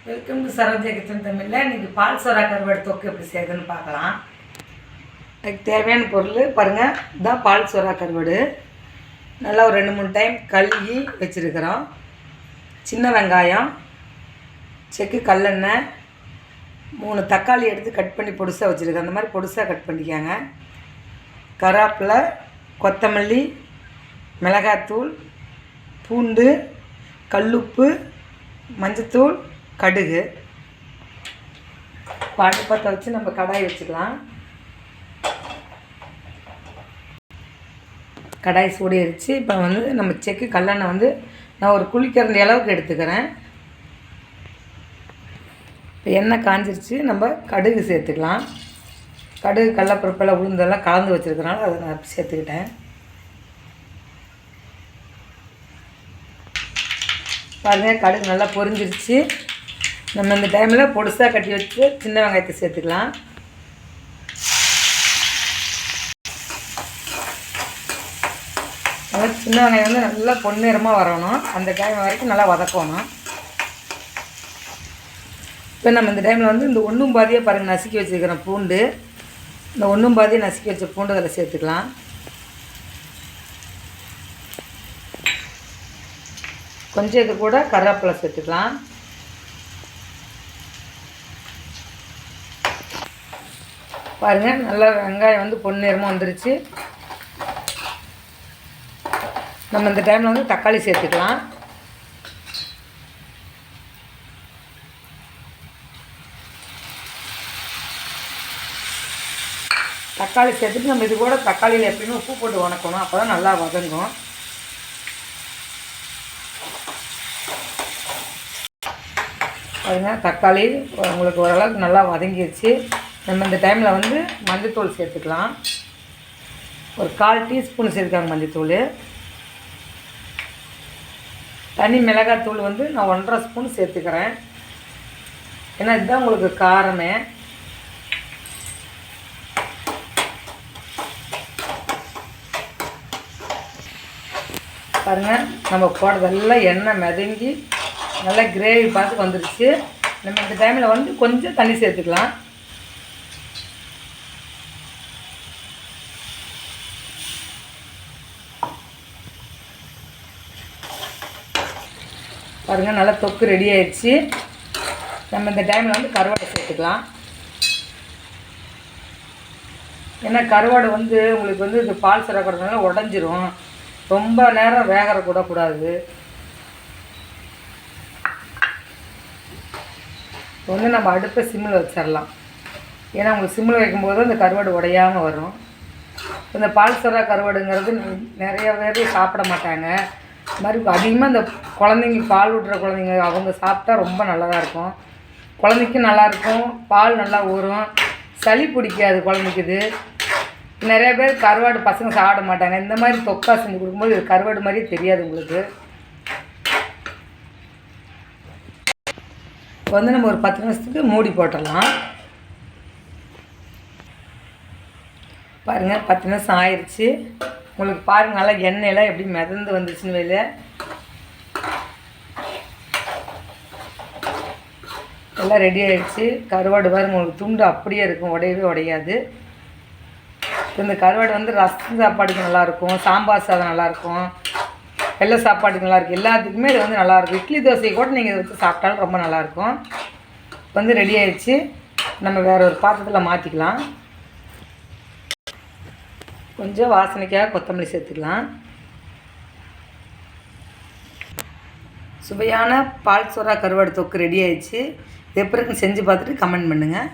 Welcome to Saroja kitchen தமிழில். இன்றைக்கி பால் சோறா கருவாடு தொக்கு எப்படி செய்யுதுன்னு பார்க்கலாம். அதுக்கு தேவையான பொருள் பாருங்கள். இதுதான் பால் சோறா கருவாடு. நல்லா ஒரு 2-3 டைம் கழுவி வச்சுருக்கிறோம். சின்ன வெங்காயம், செக்கு கல்லெண்ணெய், 3 தக்காளி எடுத்து கட் பண்ணி பொடுசாக வச்சுருக்கேன். அந்த மாதிரி பொடுசாக கட் பண்ணிக்காங்க. கருவேப்பிலை, கொத்தமல்லி, மிளகாத்தூள், பூண்டு, கல்லுப்பு, மஞ்சத்தூள், கடுகு. அடுப்பத்தை வச்சு நம்ம கடாய் வச்சுக்கலாம். கடாய் சூடிடுச்சு. இப்போ நம்ம செக்கு கல்லெண்ணெய் நான் ஒரு குழிக்கரண்டி அளவுக்கு எடுத்துக்கிறேன். இப்போ எண்ணெய் காஞ்சிருச்சு. நம்ம கடுகு சேர்த்துக்கலாம். கடுகு, கடலைப்பருப்பெல்லாம், உளுந்தெல்லாம் கலந்து வச்சுருக்கிறனால அதை நான் சேர்த்துக்கிட்டேன். பாருங்கள், கடுகு நல்லா பொரிஞ்சிருச்சு. நம்ம இந்த டைமில் பொடுசாக கட்டி வச்சு சின்ன வெங்காயத்தை சேர்த்துக்கலாம். சின்ன வெங்காயம் நல்லா பொன்னிறமாக வரணும். அந்த டைம் வரைக்கும் நல்லா வதக்கணும். இப்போ நம்ம இந்த டைமில் இந்த ஒன்றும் பாதியாக பாருங்கள் நசுக்கி வச்சுருக்கிறோம் பூண்டு. இந்த ஒன்றும் பாதியாக நசுக்கி வச்ச பூண்டு அதில் சேர்த்துக்கலாம். கொஞ்சம் இது கூட கருவேப்பிலை சேர்த்துக்கலாம். பாருங்கள், நல்லா வெங்காயம் பொன்னிறமாக வந்துருச்சு. நம்ம இந்த டைமில் தக்காளி சேர்த்துக்கலாம். தக்காளி சேர்த்துட்டு நம்ம இது கூட தக்காளியில் எப்பயுமே உப்பு போட்டு வணக்கணும். அப்போ தான் நல்லா வதங்கும். பாருங்கள், தக்காளி உங்களுக்கு ஓரளவுக்கு நல்லா வதங்கிடுச்சு. நம்ம இந்த டைமில் மஞ்சத்தூள் சேர்த்துக்கலாம். ஒரு 1/4 டீஸ்பூன் சேர்த்துக்காங்க மஞ்சத்தூள். தனி மிளகாத்தூள் நான் 1.5 ஸ்பூன் சேர்த்துக்கிறேன். ஏன்னா இதுதான் உங்களுக்கு காரமே. பாருங்கள், நம்ம போடுறதெல்லாம் எண்ணெய் மிதங்கி நல்லா கிரேவி பார்த்து வந்துடுச்சு. நம்ம இந்த டைமில் கொஞ்சம் தண்ணி சேர்த்துக்கலாம். பாருங்கள், நல்லா தொக்கு ரெடி ஆயிடுச்சு. நம்ம இந்த டைமில் கருவாடை சேர்த்துக்கலாம். ஏன்னா கருவாடு உங்களுக்கு இது பால் சிறக்கிறதுனால உடஞ்சிரும். ரொம்ப நேரம் வேகிற கூடாது. நம்ம அடுப்பை சிம்மில் வச்சிடலாம். ஏன்னா உங்களுக்கு சிம்மில் வைக்கும்போது அந்த கருவாடு உடையாமல் வரும். இந்த பால் சோறா கருவாடுங்கிறது நிறைய பேர் சாப்பிட மாட்டாங்க. இது மாதிரி அதிகமாக இந்த குழந்தைங்க, பால் விட்ற குழந்தைங்க, அவங்க சாப்பிட்டா ரொம்ப நல்லதாக இருக்கும். குழந்தைக்கும் நல்லாயிருக்கும், பால் நல்லா ஊறும், சளி பிடிக்காது குழந்தைக்கு. இது நிறைய பேர் கருவாடு பசங்க சாப்பிட மாட்டாங்க. இந்த மாதிரி தொக்கா செஞ்சு கொடுக்கும்போது இது கருவாடு மாதிரியே தெரியாது உங்களுக்கு. இப்போ நம்ம ஒரு 10 நிமிஷத்துக்கு மூடி போட்டுடலாம். பாருங்கள், 10 நிமிஷம் ஆயிடுச்சு. உங்களுக்கு பாருங்கள், நல்லா எண்ணெயெல்லாம் எப்படி மிதந்து வந்துச்சுன்னு வெளியே. எல்லாம் ரெடி ஆகிடுச்சு. கருவாடு பாருங்கள், உங்களுக்கு துண்டு அப்படியே இருக்கும், உடையவே உடையாது. இந்த கருவாடு ரசம் சாப்பாடுக்கு நல்லாயிருக்கும், சாம்பார் சாதம் நல்லாயிருக்கும், வெள்ளை சாப்பாடுக்கு நல்லாயிருக்கும். எல்லாத்துக்குமே இது நல்லாயிருக்கும். இட்லி தோசை கூட நீங்கள் இதை வச்சு சாப்பிட்டாலும் ரொம்ப நல்லாயிருக்கும். ரெடி ஆகிடுச்சு. நம்ம வேறு ஒரு பாத்திரத்தில் மாற்றிக்கலாம். கொஞ்சம் வாசனைக்காக கொத்தமல்லி சேர்த்துக்கலாம். சுவையான பால் சோறா கருவாடு தொக்கு ரெடி ஆயிடுச்சு. எப்படி இருக்குன்னு செஞ்சு பார்த்துட்டு கமெண்ட் பண்ணுங்கள்.